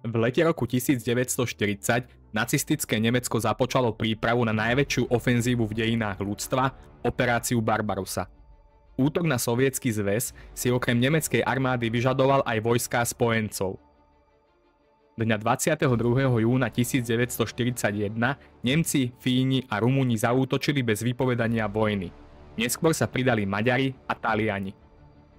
V lete roku 1940 nacistické Nemecko započalo prípravu na najväčšiu ofenzívu v dejinách ľudstva, operáciu Barbarossa. Útok na Sovietsky zväz si okrem nemeckej armády vyžadoval aj vojská spojencov. Dňa 22. júna 1941 Nemci, Fíni a Rumúni zaútočili bez vypovedania vojny. Neskôr sa pridali Maďari a Taliani.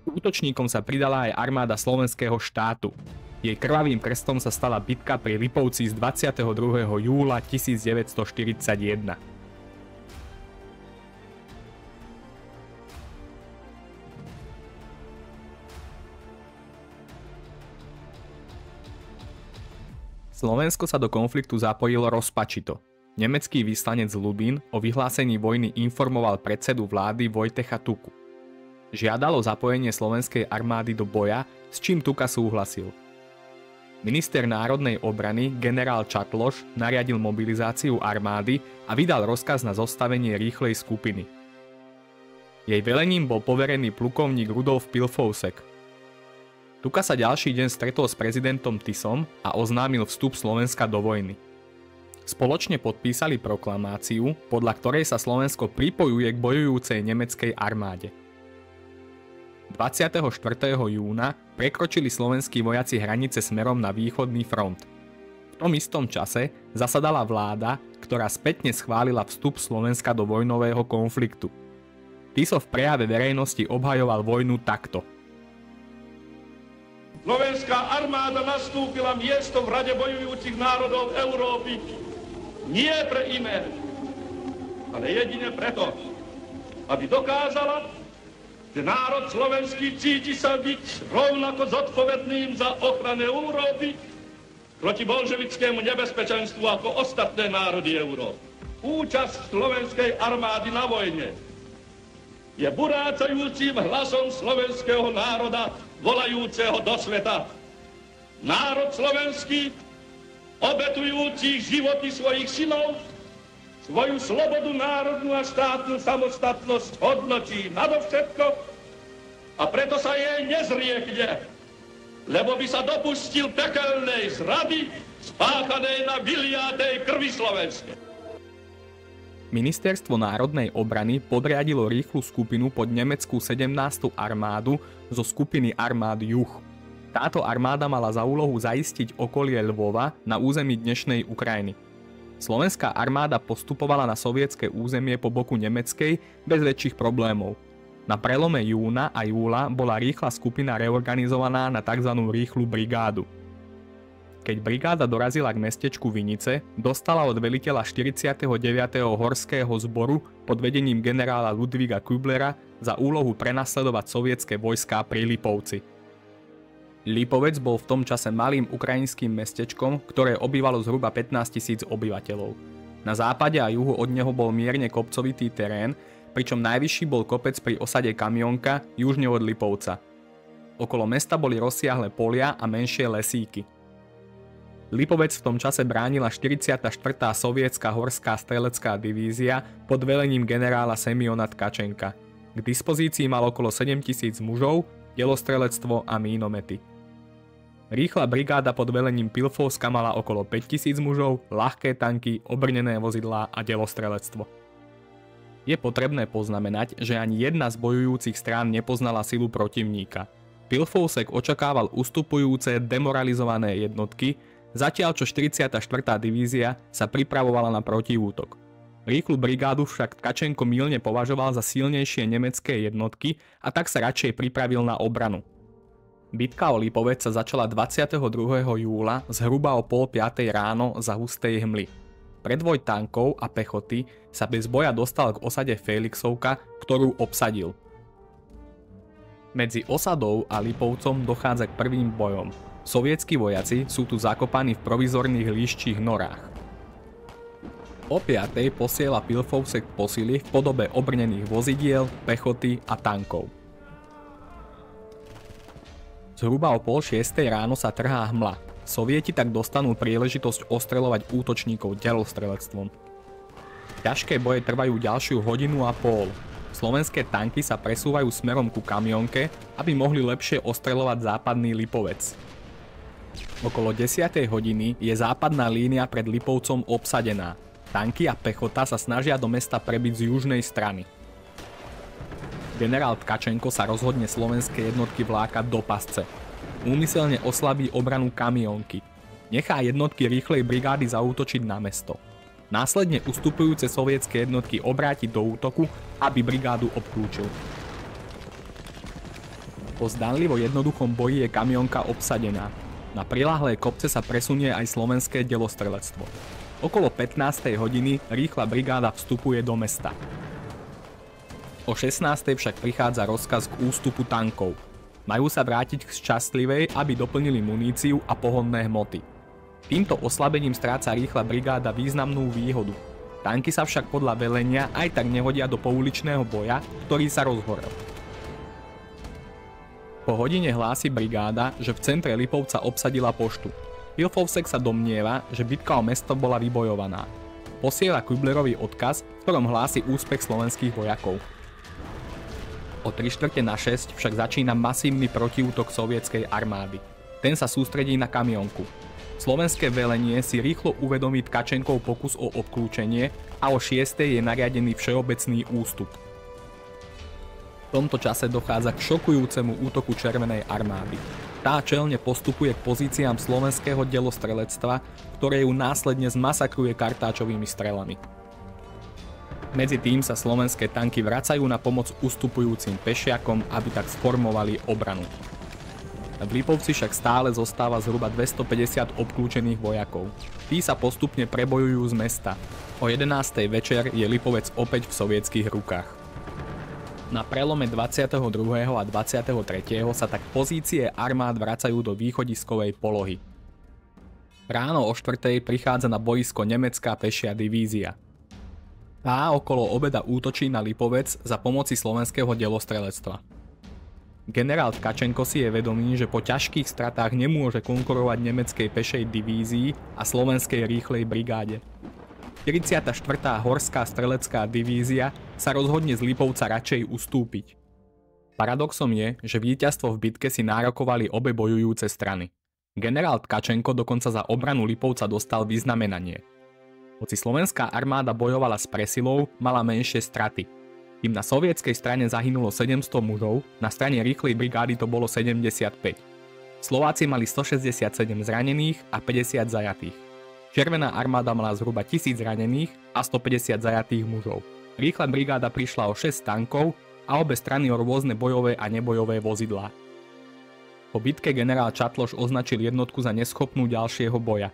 Útočníkom sa pridala aj armáda Slovenského štátu. Jej krvavým krstom sa stala bitka pri Lipovci z 22. júla 1941. Slovensko sa do konfliktu zapojilo rozpačito. Nemecký vyslanec Ludin o vyhlásení vojny informoval predsedu vlády Vojtecha Tuku. Žiadalo zapojenie slovenskej armády do boja, s čím Tuka súhlasil. Minister národnej obrany generál Čatloš nariadil mobilizáciu armády a vydal rozkaz na zostavenie rýchlej skupiny. Jej velením bol poverený plukovník Rudolf Pilfousek. Tuka sa ďalší deň stretol s prezidentom Tisom a oznámil vstup Slovenska do vojny. Spoločne podpísali proklamáciu, podľa ktorej sa Slovensko pripojuje k bojujúcej nemeckej armáde. 24. júna prekročili slovenskí vojaci hranice smerom na východný front. V tom istom čase zasadala vláda, ktorá spätne schválila vstup Slovenska do vojnového konfliktu. Tiso v prejave verejnosti obhajoval vojnu takto. Slovenská armáda nastúpila miesto v rade bojujúcich národov Európy nie pre iné, ale jedine preto, aby dokázala, že národ slovenský cíti sa byť rovnako zodpovedným za ochranu Európy proti bolševickému nebezpečenstvu ako ostatné národy Európy. Účasť slovenskej armády na vojne je burácajúcim hlasom slovenského národa, volajúceho do sveta. Národ slovenský, obetujúci životy svojich synov, svoju slobodu národnú a štátnu samostatnosť hodnotí nadovšetko a preto sa jej nezriekne, lebo by sa dopustil pekelnej zrady spáchanej na vyliatej krvi slovenskej. Ministerstvo národnej obrany podriadilo rýchlu skupinu pod nemeckú 17. armádu zo skupiny armád Juh. Táto armáda mala za úlohu zaistiť okolie Lvova na území dnešnej Ukrajiny. Slovenská armáda postupovala na sovietske územie po boku nemeckej bez väčších problémov. Na prelome júna a júla bola rýchla skupina reorganizovaná na tzv. Rýchlu brigádu. Keď brigáda dorazila k mestečku Vinice, dostala od veliteľa 49. horského zboru pod vedením generála Ludvíga Küblera za úlohu prenasledovať sovietske vojská pri Lipovci. Lipovec bol v tom čase malým ukrajinským mestečkom, ktoré obývalo zhruba 15 000 obyvateľov. Na západe a juhu od neho bol mierne kopcovitý terén, pričom najvyšší bol kopec pri osade Kamionka južne od Lipovca. Okolo mesta boli rozsiahle polia a menšie lesíky. Lipovec v tom čase bránila 44. sovietská horská strelecká divízia pod velením generála Semiona Tkačenka. K dispozícii mal okolo 7 000 mužov, delostrelectvo a mínomety. Rýchla brigáda pod velením Pilfovska mala okolo 5 000 mužov, ľahké tanky, obrnené vozidlá a delostrelectvo. Je potrebné poznamenať, že ani jedna z bojujúcich strán nepoznala silu protivníka. Pilfovsek očakával ustupujúce, demoralizované jednotky, zatiaľ čo 44. divízia sa pripravovala na protiútok. Rýchlu brigádu však Tkačenko mylne považoval za silnejšie nemecké jednotky a tak sa radšej pripravil na obranu. Bitka o Lipovec sa začala 22. júla zhruba o 4:30 ráno za hustej hmly. Predvoj tankov a pechoty sa bez boja dostal k osade Felixovka, ktorú obsadil. Medzi osadou a Lipovcom dochádza k prvým bojom. Sovietskí vojaci sú tu zakopaní v provizorných líščích norách. O 5:00 posiela Pilfovsek posily v podobe obrnených vozidiel, pechoty a tankov. Zhruba o 5:30 ráno sa trhá hmla. Sovieti tak dostanú príležitosť ostreľovať útočníkov delostrelectvom. Ťažké boje trvajú ďalšiu 1,5 hodiny. Slovenské tanky sa presúvajú smerom ku Kamionke, aby mohli lepšie ostreľovať západný Lipovec. Okolo 10. hodiny je západná línia pred Lipovcom obsadená. Tanky a pechota sa snažia do mesta prebiť z južnej strany. Generál Tkačenko sa rozhodne slovenské jednotky vlákať do pasce. Úmyselne oslabí obranu Kamionky. Nechá jednotky rýchlej brigády zaútočiť na mesto. Následne ustupujúce sovietské jednotky obráti do útoku, aby brigádu obklúčil. Po zdanlivo jednoduchom boji je Kamionka obsadená. Na priľahlé kopce sa presunie aj slovenské delostrelectvo. Okolo 15. hodiny rýchla brigáda vstupuje do mesta. O 16. však prichádza rozkaz k ústupu tankov. Majú sa vrátiť k Šťastlivej, aby doplnili muníciu a pohonné hmoty. Týmto oslabením stráca rýchla brigáda významnú výhodu. Tanky sa však podľa velenia aj tak nehodia do pouličného boja, ktorý sa rozhorel. Po hodine hlási brigáda, že v centre Lipovca obsadila poštu. Hilfovsek sa domnieva, že bitka o mesto bola vybojovaná. Posiela Küblerovi odkaz, v ktorom hlási úspech slovenských vojakov. O 3:45 však začína masívny protiútok sovietskej armády. Ten sa sústredí na Kamionku. Slovenské velenie si rýchlo uvedomí Tkačenkov pokus o obklúčenie a o 6. je nariadený všeobecný ústup. V tomto čase dochádza k šokujúcemu útoku Červenej armády. Tá čelne postupuje k pozíciám slovenského delostrelectva, ktoré ju následne zmasakruje kartáčovými strelami. Medzi tým sa slovenské tanky vracajú na pomoc ustupujúcim pešiakom, aby tak sformovali obranu. V Lipovci však stále zostáva zhruba 250 obklúčených vojakov. Tí sa postupne prebojujú z mesta. O 11. večer je Lipovec opäť v sovietských rukách. Na prelome 22. a 23. sa tak pozície armád vracajú do východiskovej polohy. Ráno o 4. prichádza na boisko nemecká pešia divízia. Tá okolo obeda útočí na Lipovec za pomoci slovenského delostrelectva. Generál Tkačenko si je vedomý, že po ťažkých stratách nemôže konkurovať nemeckej pešej divízii a slovenskej rýchlej brigáde. 44. horská strelecká divízia sa rozhodne z Lipovca radšej ustúpiť. Paradoxom je, že víťazstvo v bitke si nárokovali obe bojujúce strany. Generál Tkačenko dokonca za obranu Lipovca dostal vyznamenanie. Hoci slovenská armáda bojovala s presilou, mala menšie straty. Kým na sovietskej strane zahynulo 700 mužov, na strane rýchlej brigády to bolo 75. Slováci mali 167 zranených a 50 zajatých. Červená armáda mala zhruba 1000 zranených a 150 zajatých mužov. Rýchla brigáda prišla o 6 tankov a obe strany o rôzne bojové a nebojové vozidlá. Po bitke generál Čatloš označil jednotku za neschopnú ďalšieho boja.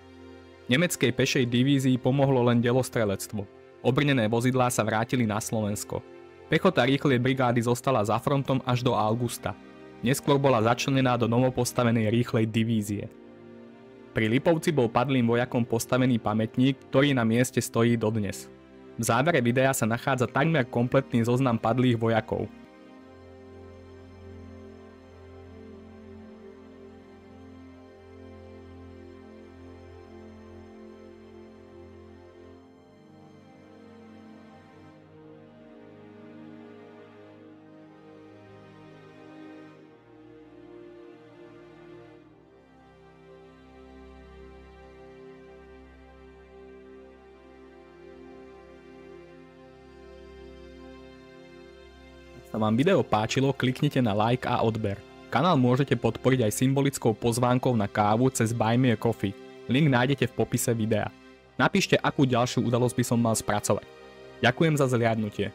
Nemeckej pešej divízii pomohlo len delostrelectvo. Obrnené vozidlá sa vrátili na Slovensko. Pechota rýchlej brigády zostala za frontom až do augusta. Neskôr bola začlenená do novopostavenej rýchlej divízie. Pri Lipovci bol padlým vojakom postavený pamätník, ktorý na mieste stojí dodnes. V závere videa sa nachádza takmer kompletný zoznam padlých vojakov. Ak sa vám video páčilo, kliknite na like a odber. Kanál môžete podporiť aj symbolickou pozvánkou na kávu cez Buy Me a Coffee. Link nájdete v popise videa. Napíšte, akú ďalšiu udalosť by som mal spracovať. Ďakujem za zhliadnutie.